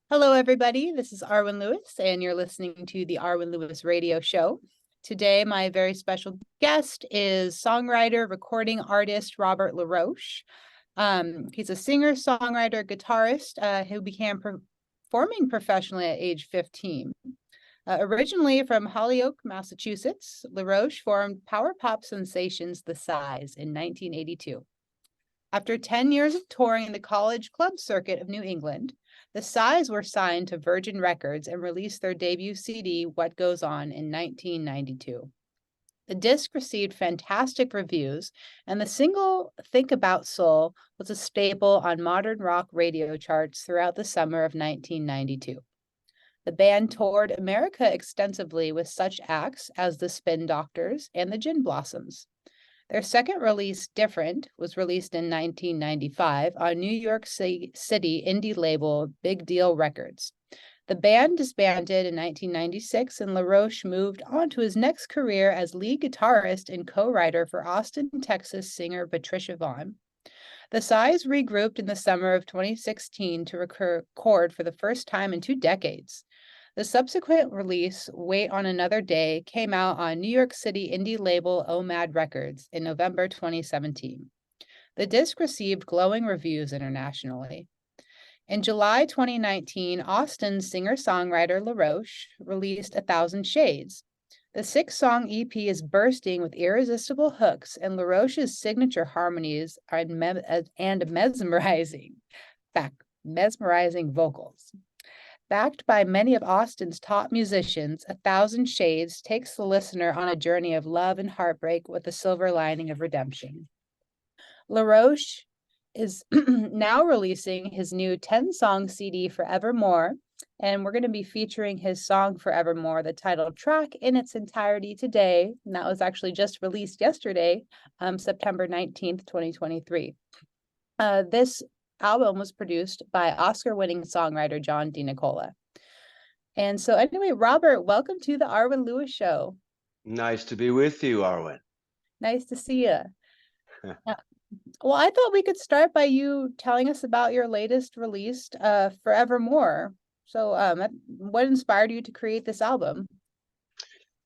Hello, everybody. This is Arwen Lewis, and you're listening to the Arwen Lewis Radio Show. Today, my very special guest is songwriter, recording artist Robert Laroche. He's a singer, songwriter, guitarist who began performing professionally at age 15. Originally from Holyoke, Massachusetts, Laroche formed power pop sensations The Size in 1982. After 10 years of touring the college club circuit of New England, The Size were signed to Virgin Records and released their debut CD, What Goes On, in 1992. The disc received fantastic reviews, and the single Think About Soul was a staple on modern rock radio charts throughout the summer of 1992. The band toured America extensively with such acts as the Spin Doctors and the Gin Blossoms. Their second release, Different, was released in 1995 on New York City indie label Big Deal Records. The band disbanded in 1996, and Laroche moved on to his next career as lead guitarist and co-writer for Austin, Texas singer Patricia Vonne. The Size regrouped in the summer of 2016 to record for the first time in 2 decades. The subsequent release, Wait on Another Day, came out on New York City indie label OMAD Records in November 2017. The disc received glowing reviews internationally. In July 2019, Austin singer-songwriter Laroche released 1,000 Shades. The 6-song EP is bursting with irresistible hooks, and Laroche's signature harmonies and mesmerizing vocals. Backed by many of Austin's top musicians, 1,000 Shades takes the listener on a journey of love and heartbreak with a silver lining of redemption. Laroche is now releasing his new 10-song CD, Forevermore, and we're going to be featuring his song Forevermore, the title track, in its entirety today. And that was actually just released yesterday, September 19th, 2023. This album was produced by Oscar-winning songwriter John DiNicola. And so anyway, Robert, welcome to the Arwen Lewis Show. Nice to be with you, Arwen. Nice to see you. Well, I thought we could start by you telling us about your latest release, Forevermore. So what inspired you to create this album?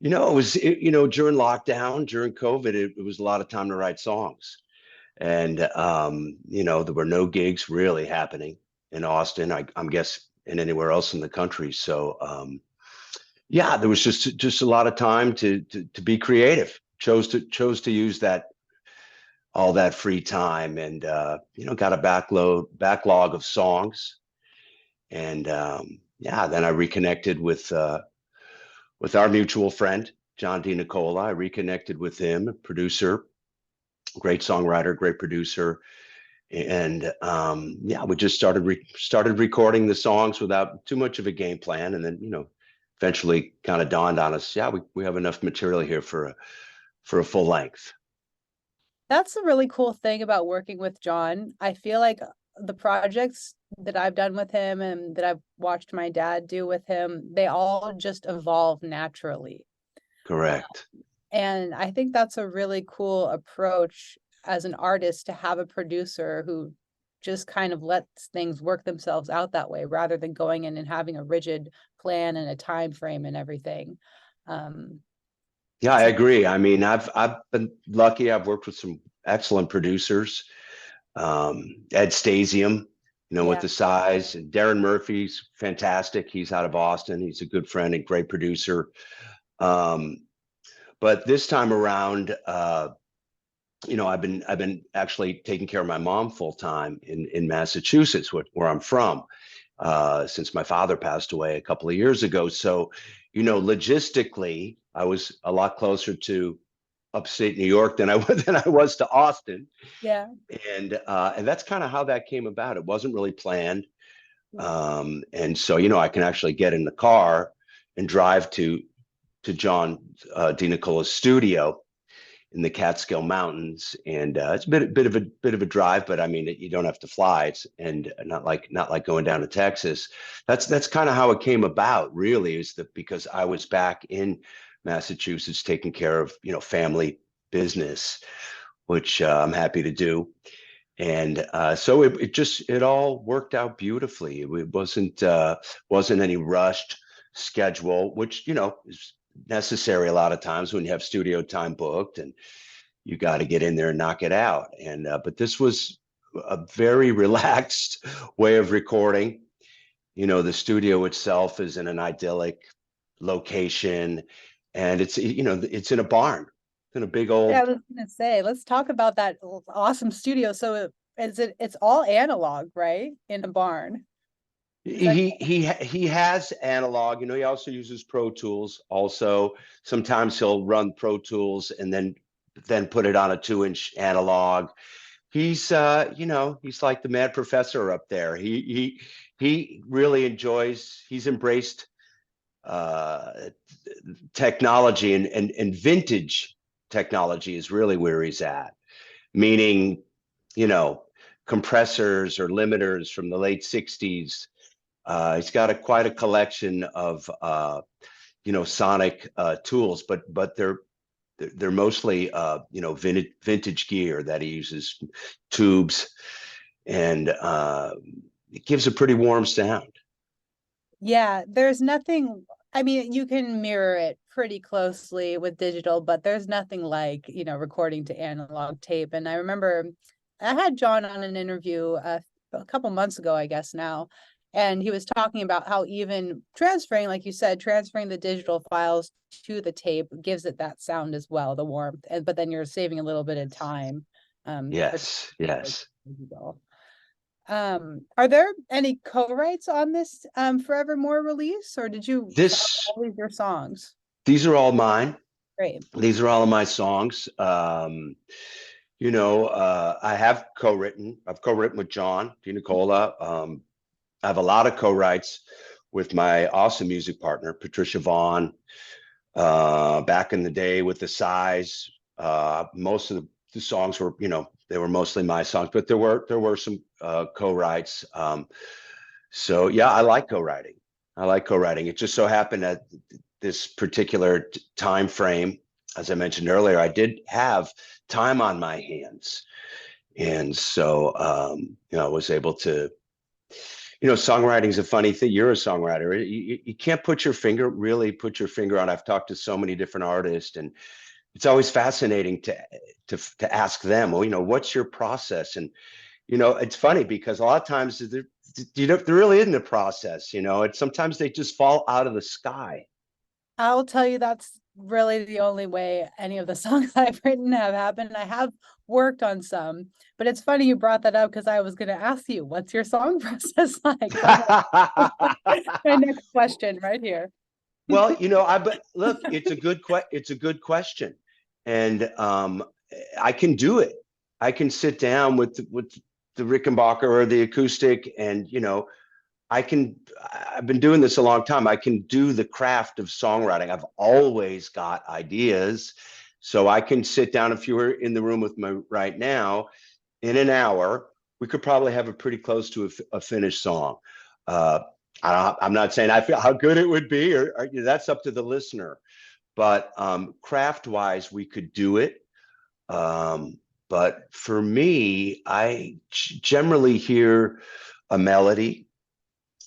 It was, during lockdown, during COVID, it was a lot of time to write songs. And, there were no gigs really happening in Austin, I'm guess, and anywhere else in the country. So, there was just a lot of time to be creative. Chose to use all that free time, and got a backlog of songs. And then I reconnected with our mutual friend John DiNicola. I reconnected with him, a producer, great songwriter, great producer, and we just started recording the songs without too much of a game plan, and then eventually kind of dawned on us, we have enough material here for a full length. That's a really cool thing about working with John. I feel like the projects that I've done with him and that I've watched my dad do with him, they all just evolve naturally. Correct. And I think that's a really cool approach as an artist, to have a producer who just kind of lets things work themselves out that way, rather than going in and having a rigid plan and a time frame and everything. I agree. I mean, I've been lucky. I've worked with some excellent producers. Ed Stasium, with The Size, and Darren Murphy's fantastic. He's out of Austin. He's a good friend and great producer. But this time around, I've been actually taking care of my mom full time in Massachusetts, where I'm from, since my father passed away a couple of years ago. So, logistically, I was a lot closer to upstate New York than I was to Austin. Yeah. And that's kind of how that came about. It wasn't really planned. And so, I can actually get in the car and drive to John DiNicola's studio in the Catskill Mountains, and it's a bit of a drive, but I mean, you don't have to fly. And not like going down to Texas. That's kind of how it came about, really, is that because I was back in Massachusetts taking care of family business, which I'm happy to do. And so it all worked out beautifully. It wasn't any rushed schedule, which, you know, is necessary a lot of times when you have studio time booked and you got to get in there and knock it out. And but this was a very relaxed way of recording. You know, the studio itself is in an idyllic location, and it's, you know, it's in a barn, in a big old. Yeah, I was gonna say, let's talk about that awesome studio. So it's all analog, right? In a barn. Is that He has analog. You know, he also uses Pro Tools. Also, sometimes he'll run Pro Tools and then put it on a 2-inch analog. He's you know, he's like the mad professor up there. He really enjoys. He's embraced technology, and vintage technology is really where he's at. Meaning, you know, compressors or limiters from the late 60s. He's got quite a collection of you know, sonic tools, but they're mostly you know, vintage gear that he uses, tubes, and it gives a pretty warm sound. Yeah, there's nothing, I mean, you can mirror it pretty closely with digital, but there's nothing like, you know, recording to analog tape. And I remember I had John on an interview a couple months ago, I guess now, and he was talking about how even transferring, like you said, transferring the digital files to the tape gives it that sound as well, the warmth, and but then you're saving a little bit of time. Yes, yes. Digital. Are there any co-writes on this Forevermore release, or did you This all of your songs? These are all mine. Great. These are all of my songs. You know, I've co-written with John DiNicola. I have a lot of co-writes with my awesome music partner, Patricia Vonne. Back in the day with the Size, most of the songs were, you know, they were mostly my songs, but there were some co-writes. So yeah, I like co-writing. It just so happened that this particular time frame, as I mentioned earlier, I did have time on my hands, and so you know, I was able to. You know, songwriting is a funny thing. You're a songwriter. You can't really put your finger on. I've talked to so many different artists, and it's always fascinating to ask them, well, you know, what's your process? And you know, it's funny because a lot of times there really isn't a process. You know, sometimes they just fall out of the sky. I'll tell you that's really the only way any of the songs I've written have happened. I have worked on some, but it's funny you brought that up because I was going to ask you, what's your song process like? My next question right here. Well, you know, but look, it's a good question, and I can do it. I can sit down with the Rickenbacker or the Acoustic, and you know, I've been doing this a long time. I can do the craft of songwriting. I've always got ideas. So I can sit down, if you were in the room with me right now, in an hour, we could probably have a pretty close to a finished song. I'm not saying I feel how good it would be, or that's up to the listener. But craft wise, we could do it. But for me, I generally hear a melody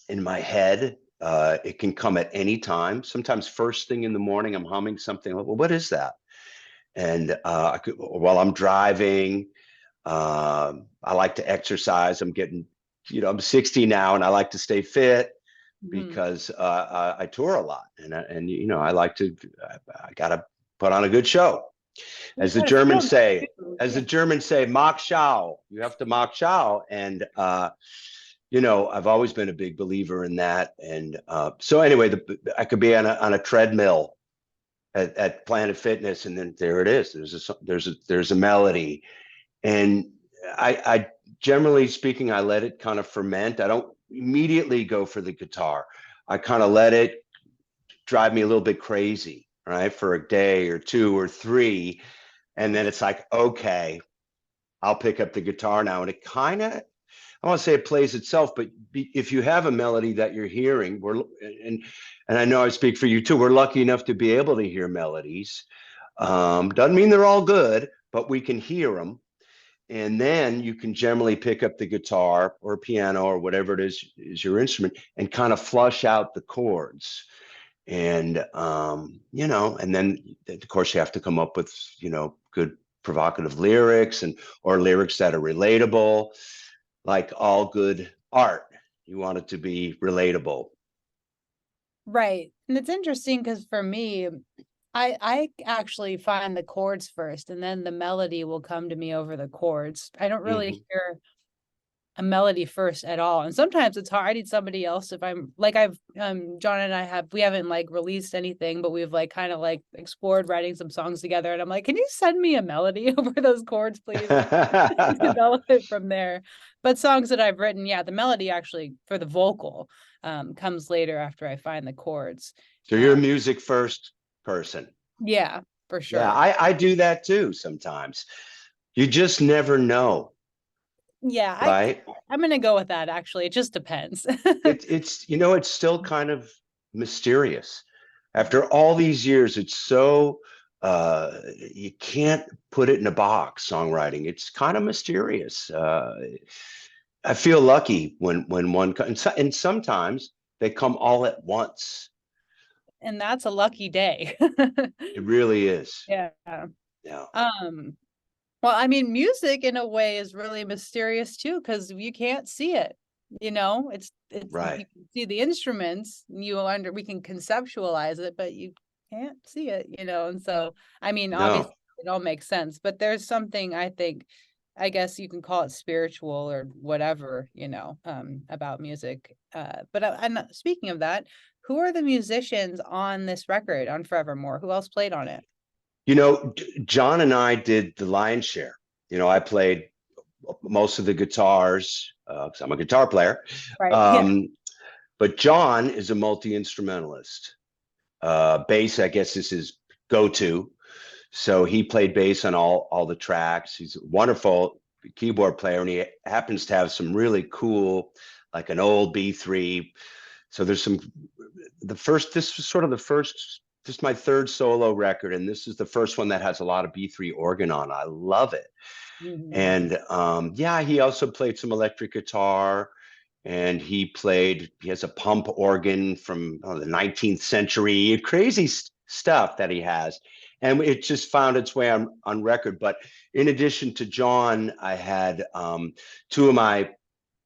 in my head. It can come at any time. Sometimes first thing in the morning, I'm humming something. Well, what is that? And while I'm driving, I like to exercise. I'm getting, you know, I'm 60 now, and I like to stay fit because I tour a lot, and you know, I gotta put on a good show. As the Germans say, mach schau. You have to mach schau, and you know, I've always been a big believer in that. And so anyway, I could be on a treadmill at Planet Fitness, and then there it is. There's a melody, and I generally speaking, I let it kind of ferment. I don't immediately go for the guitar. I kind of let it drive me a little bit crazy, right, for a day or two or three, and then it's like, okay, I'll pick up the guitar now, and it kind of, I want to say it plays itself, but if you have a melody that you're hearing, and I know I speak for you too, we're lucky enough to be able to hear melodies. Doesn't mean they're all good, but we can hear them. And then you can generally pick up the guitar or piano or whatever it is your instrument, and kind of flush out the chords. And and then of course you have to come up with good provocative lyrics, and or lyrics that are relatable, like all good art. You want it to be relatable. Right. And it's interesting because for me, I actually find the chords first and then the melody will come to me over the chords. I don't really Mhm. hear a melody first at all. And sometimes it's hard. I need somebody else if I'm like I've John and we haven't like released anything, but we've like kind of like explored writing some songs together. And I'm like, can you send me a melody over those chords, please? Develop it from there. But songs that I've written, yeah, the melody actually for the vocal comes later after I find the chords. So you're a music first person. Yeah, for Yeah, sure. I do that too sometimes. You just never know, Yeah, right? I'm gonna go with that actually. It just depends. It's still kind of mysterious. After all these years, it's so you can't put it in a box, songwriting. It's kind of mysterious. I feel lucky when one and sometimes they come all at once. And that's a lucky day. It really is. Yeah. Yeah. Um, well, I mean, music in a way is really mysterious too, because you can't see it. It's you Right. can see the instruments, we can conceptualize it, but you can't see it. And so, I mean, obviously No. it all makes sense, but there's something I think, I guess you can call it spiritual or whatever, about music. And speaking of that, who are the musicians on this record on Forevermore? Who else played on it? John and I did the lion's share. I played most of the guitars because I'm a guitar player. Right. Yeah. Um, but John is a multi-instrumentalist. Bass, I guess, is his go-to. So he played bass on all the tracks. He's a wonderful keyboard player, and he happens to have some really cool, like an old B3. So there's some this was sort of the first, this is my third solo record, and this is the first one that has a lot of B3 organ on. I love it. Mhm. And yeah, he also played some electric guitar, and he has a pump organ from the 19th century, crazy stuff that he has. And it just found its way on record. But in addition to John, I had two of my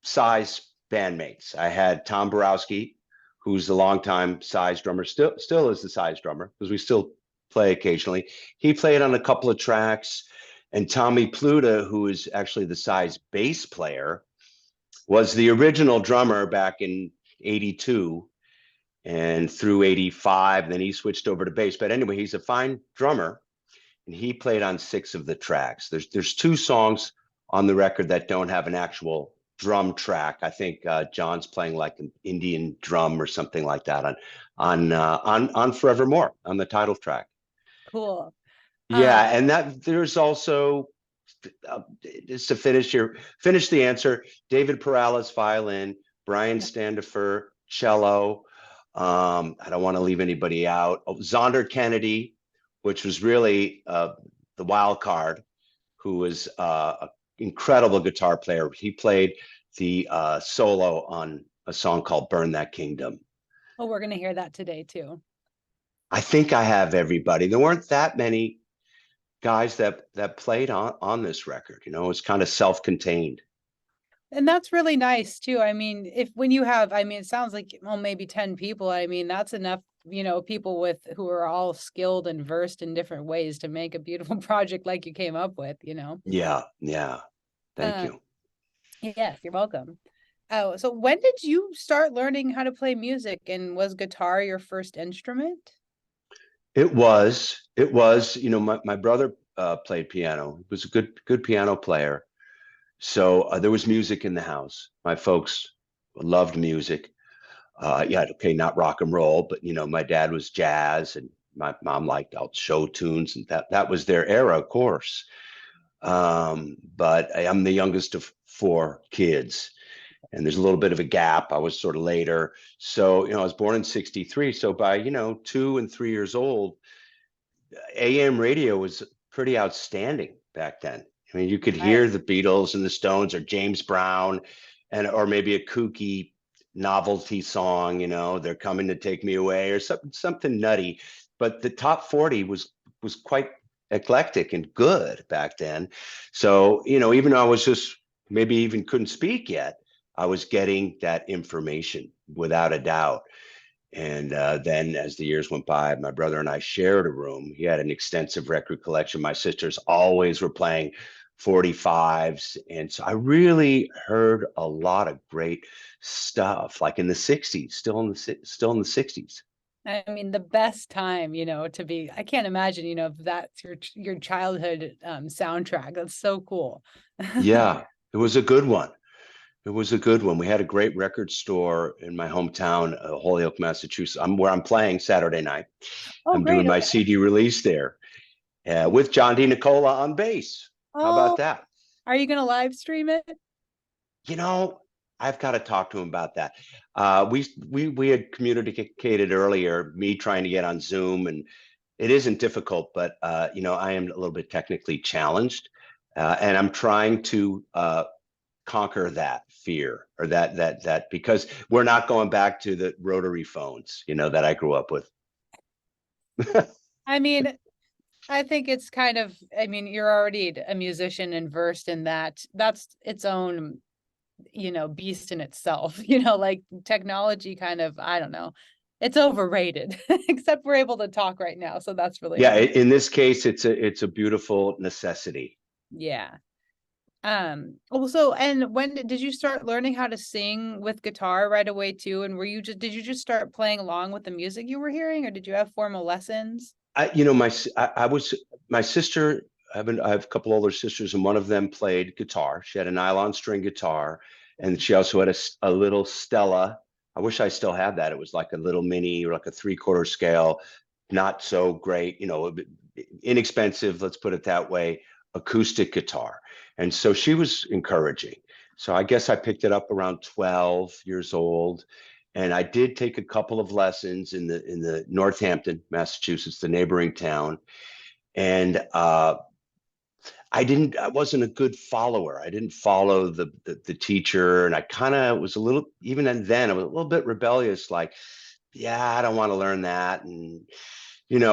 size bandmates. I had Tom Borowski, who's the longtime size drummer, still is the size drummer because we still play occasionally. He played on a couple of tracks. And Tommy Pluta, who is actually the size bass player, was the original drummer back in 82 and through 85. And then he switched over to bass. But anyway, he's a fine drummer, and he played on 6 of the tracks. There's 2 songs on the record that don't have an actual drum track. I think John's playing like an Indian drum or something like that on Forevermore, on the title track. Cool. Yeah, and that there's also just to finish the answer, David Perales violin, Brian Standifer cello. I don't want to leave anybody out. Oh, Zonder Kennedy, which was really the wild card, who was an incredible guitar player. He played the solo on a song called "Burn That Kingdom." Oh, we're gonna hear that today too. I think I have everybody. There weren't that many guys that played on this record. It's kind of self-contained. And that's really nice too. I mean, if when you have, I mean, it sounds like, well, maybe 10 people. I mean, that's enough, people who are all skilled and versed in different ways to make a beautiful project like you came up with. Yeah. Thank Uh, you. yes, you're welcome. Oh, so when did you start learning how to play music, and was guitar your first instrument? It was, my brother played piano. He was a good piano player. So there was music in the house. My folks loved music. Yeah, okay, not rock and roll, but my dad was jazz, and my mom liked out show tunes, and that was their era, of course. But I'm the youngest of 4 kids, and there's a little bit of a gap. I was sort of later. So, I was born in 63. So by, 2 and 3 years old, AM radio was pretty outstanding back then. I mean, you could Right. hear the Beatles and the Stones or James Brown or maybe a kooky novelty song, they're coming to take me away or something nutty. But the top 40 was quite eclectic and good back then. So, even though I was just maybe even couldn't speak yet, I was getting that information without a doubt. And then as the years went by, my brother and I shared a room. He had an extensive record collection. My sisters always were playing 45s. And so I really heard a lot of great stuff, like in the 60s, still in the 60s. I mean, the best time, to be, I can't imagine, if that's your childhood soundtrack. That's so cool. Yeah, it was a good one. It was a good one. We had a great record store in my hometown, Holyoke, Massachusetts. Where I'm playing Saturday night. Oh, I'm doing great. my Okay. CD release there with John D. Nicola on bass. How Oh, about that? are you going to live stream it? You know, I've got to talk to him about that. We had communicated earlier, me trying to get on Zoom, and it isn't difficult, but I am a little bit technically challenged, and I'm trying to conquer that fear or that because we're not going back to the rotary phones, that I grew up with. I mean, I think it's kind of, I mean, you're already a musician and versed in that. That's its own, beast in itself, like technology kind of, I don't know. It's overrated, except we're able to talk right now. So that's really Yeah, nice. in this case, it's a beautiful necessity. Yeah. Also, and when did you start learning how to sing with guitar right away too? And did you just start playing along with the music you were hearing, or did you have formal lessons? I was my sister. I have a couple older sisters, and one of them played guitar. She had a nylon string guitar, and she also had a little Stella. I wish I still had that. It was like a little mini, or like a three-quarter scale, not so great, inexpensive. Let's put it that way. Acoustic guitar, and so she was encouraging. So I guess I picked it up around 12 years old, and I did take a couple of lessons in the Northampton, Massachusetts, the neighboring town. And I wasn't a good follower. I didn't follow the teacher, and I kind of was a little, even then I was a little bit rebellious, like, yeah, I don't want to learn that, and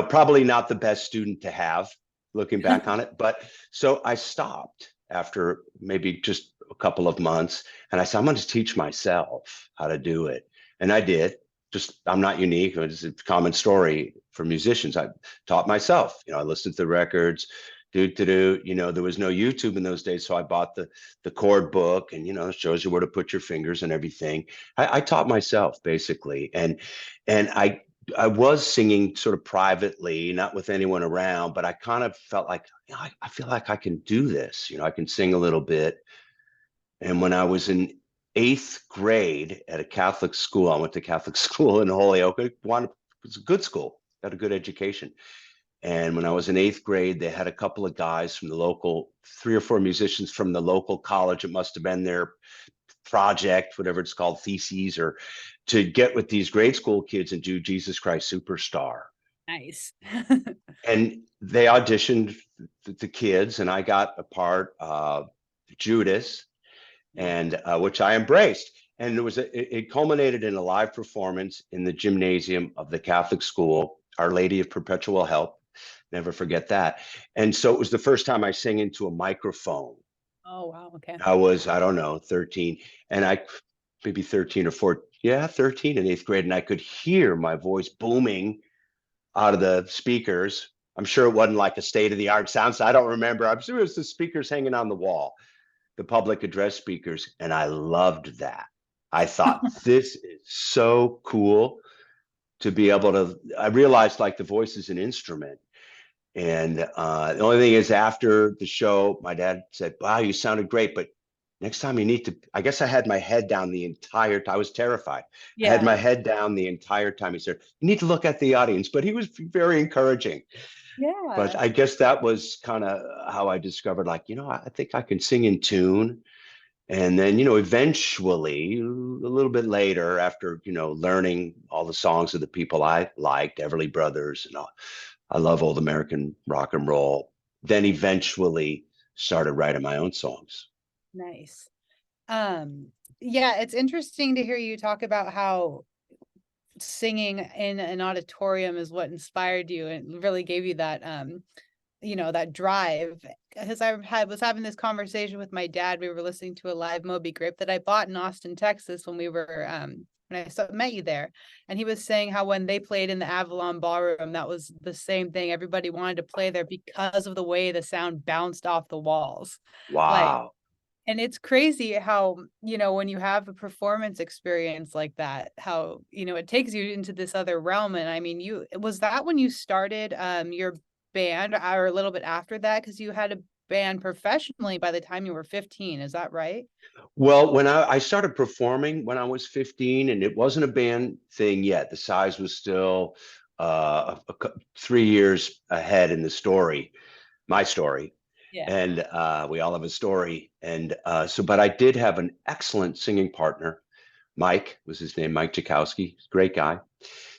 probably not the best student to have, looking back on it. But so I stopped after maybe just a couple of months, and I said, I'm going to teach myself how to do it. And I did. Just, I'm not unique. It's a common story for musicians. I taught myself. I listened to the records. There was no YouTube in those days, so I bought the chord book, and it shows you where to put your fingers and everything. I taught myself basically, and I was singing sort of privately, not with anyone around, but I kind of felt like, I feel like I can do this. I can sing a little bit. And when I was in eighth grade at a Catholic school, I went to Catholic school in Holyoke. It was a good school, got a good education. And when I was in eighth grade, they had a couple of guys from the local, 3 or 4 musicians from the local college. It must have been their project, whatever it's called, theses, or to get with these grade school kids and do Jesus Christ Superstar. Nice. And they auditioned the kids, and I got a part of Judas, and which I embraced. And it culminated in a live performance in the gymnasium of the Catholic school, Our Lady of Perpetual Help. Never forget that. And so it was the first time I sang into a microphone. Oh, wow. Okay. I don't know, 13, and maybe 13 or 14, yeah, 13 in eighth grade, and I could hear my voice booming out of the speakers. I'm sure it wasn't like a state of the art sound, so I don't remember. I'm sure it was the speakers hanging on the wall, the public address speakers, and I loved that. I thought, this is so cool to be able to. I realized like the voice is an instrument. And the only thing is, after the show, my dad said, wow, you sounded great, but next time you need to, I guess I had my head down the entire time. I was terrified. I had Yeah. my head down the entire time. He said, you need to look at the audience, but he was very encouraging. But Yeah. I guess that was kind of how I discovered, like, I think I can sing in tune. And then, eventually, a little bit later, after, learning all the songs of the people I liked, Everly Brothers, and all, I love old American rock and roll. Then eventually started writing my own songs. Nice. Yeah, it's interesting to hear you talk about how singing in an auditorium is what inspired you and really gave you that that drive. Because was having this conversation with my dad. We were listening to a live Moby Grape that I bought in Austin, Texas when we were when I met you there. And he was saying how when they played in the Avalon Ballroom, that was the same thing. Everybody wanted to play there because of the way the sound bounced off the walls. Like, Wow. and it's crazy how, when you have a performance experience like that, how, it takes you into this other realm. And I mean, was that when you started your band or a little bit after that? Because you had a band professionally by the time you were 15. Is that right? Well, when I started performing when I was 15, and it wasn't a band thing yet. The size was still 3 years ahead in the story, my story. Yeah. And we all have a story. And but I did have an excellent singing partner. Mike was his name, Mike Jakowski, great guy,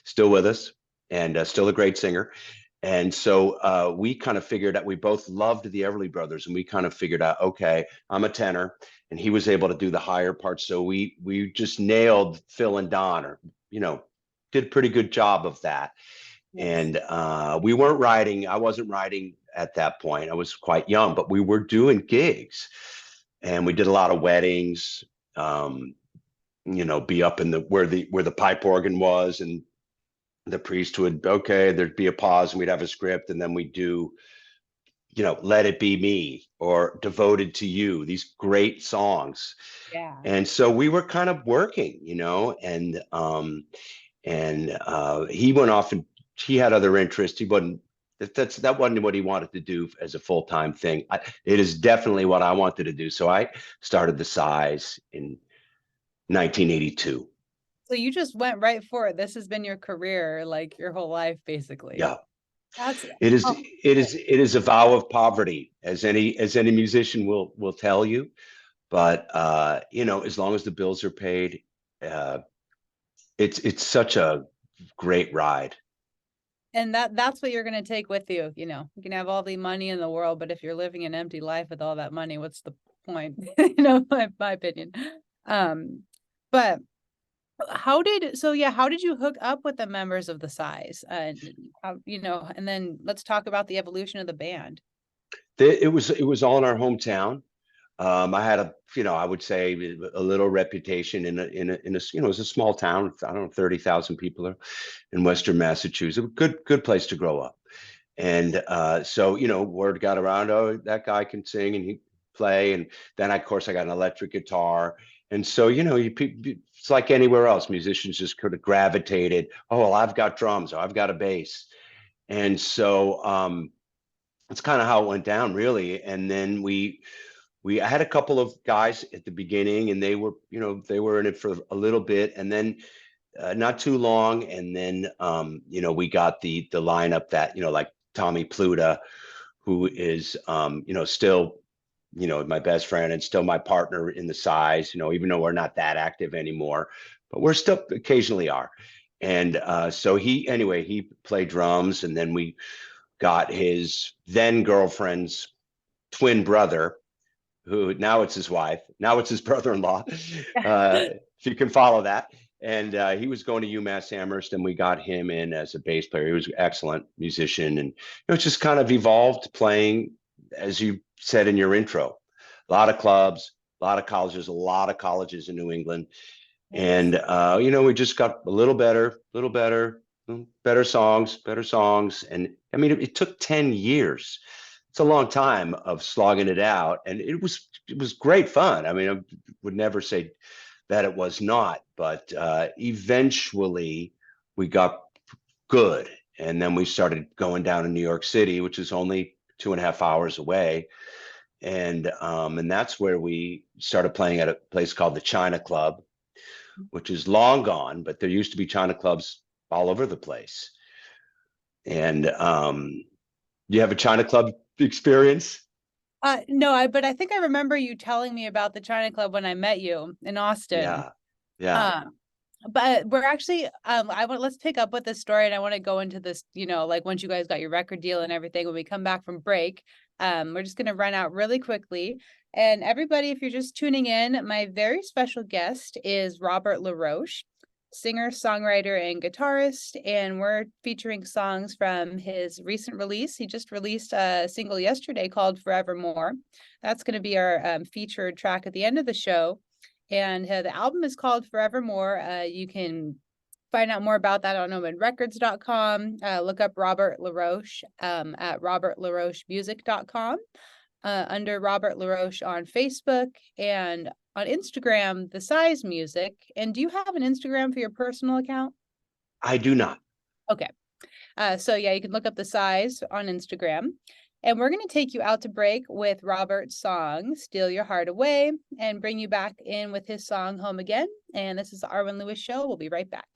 still with us, and still a great singer. And so we kind of figured out, we both loved the Everly Brothers, and we kind of figured out, okay, I'm a tenor, and he was able to do the higher parts. So we just nailed Phil and Don, or did a pretty good job of that. Nice. And we weren't writing. I wasn't writing at that point. I was quite young, but we were doing gigs, and we did a lot of weddings. Be up in where the pipe organ was, and the priest would, okay, there'd be a pause, and we'd have a script, and then we'd do, Let It Be Me or Devoted to You, these great songs. Yeah. And so we were kind of working, and he went off, and he had other interests. He wasn't that wasn't what he wanted to do as a full-time thing. It is definitely what I wanted to do. So I started the Size in 1982. So you just went right for it. This has been your career, like your whole life, basically. Yeah. That's It is oh, it is it is a vow of poverty, as any musician will tell you. But as long as the bills are paid, uh, it's such a great ride. and that's what you're going to take with you. You can have all the money in the world, but if you're living an empty life with all that money, what's the point? My opinion. But how did you hook up with the members of the Size? And and then let's talk about the evolution of the band. It was all in our hometown. I had I would say a little reputation it was a small town. I don't know, 30,000 people in Western Massachusetts. A good place to grow up. And so, word got around, oh, that guy can sing and he play. And then, of course, I got an electric guitar. And so, it's like anywhere else. Musicians just could have gravitated. Oh, well, I've got drums, or I've got a bass. And so that's kind of how it went down, really. And then I had a couple of guys at the beginning, and they were in it for a little bit, and then not too long. And then, we got the lineup that, like Tommy Pluta, who is, still, my best friend and still my partner in the Size, even though we're not that active anymore, but we're still occasionally are. And so he played drums, and then we got his then girlfriend's twin brother, who now it's his wife, now it's his brother-in-law, if you can follow that. And he was going to UMass Amherst, and we got him in as a bass player. He was an excellent musician, and it's just kind of evolved playing, as you said in your intro, a lot of clubs, a lot of colleges in New England. And we just got a little better, better songs. And I mean, it took 10 years. It's a long time of slogging it out, and it was great fun. I mean, I would never say that it was not, but eventually we got good, and then we started going down to New York City, which is only 2.5 hours away, and that's where we started playing at a place called the China Club, which is long gone, but there used to be China clubs all over the place. And you have a China Club experience? No, but I think I remember you telling me about the China Club when I met you in Austin. Yeah. But we're actually let's pick up with this story, and I want to go into this, like once you guys got your record deal and everything, when we come back from break. We're just going to run out really quickly. And everybody, if you're just tuning in, my very special guest is Robert Laroche, singer, songwriter, and guitarist. And we're featuring songs from his recent release. He just released a single yesterday called Forevermore. That's going to be our featured track at the end of the show. And the album is called Forevermore. You can find out more about that on nomadrecords.com. Look up Robert Laroche at robertlarochemusic.com. Under Robert Laroche on Facebook, and on Instagram, The Size Music. And do you have an Instagram for your personal account? I do not. Okay. So yeah, you can look up The Size on Instagram. And we're going to take you out to break with Robert's song, Steal Your Heart Away, and bring you back in with his song, Home Again. And this is the Arwen Lewis Show. We'll be right back.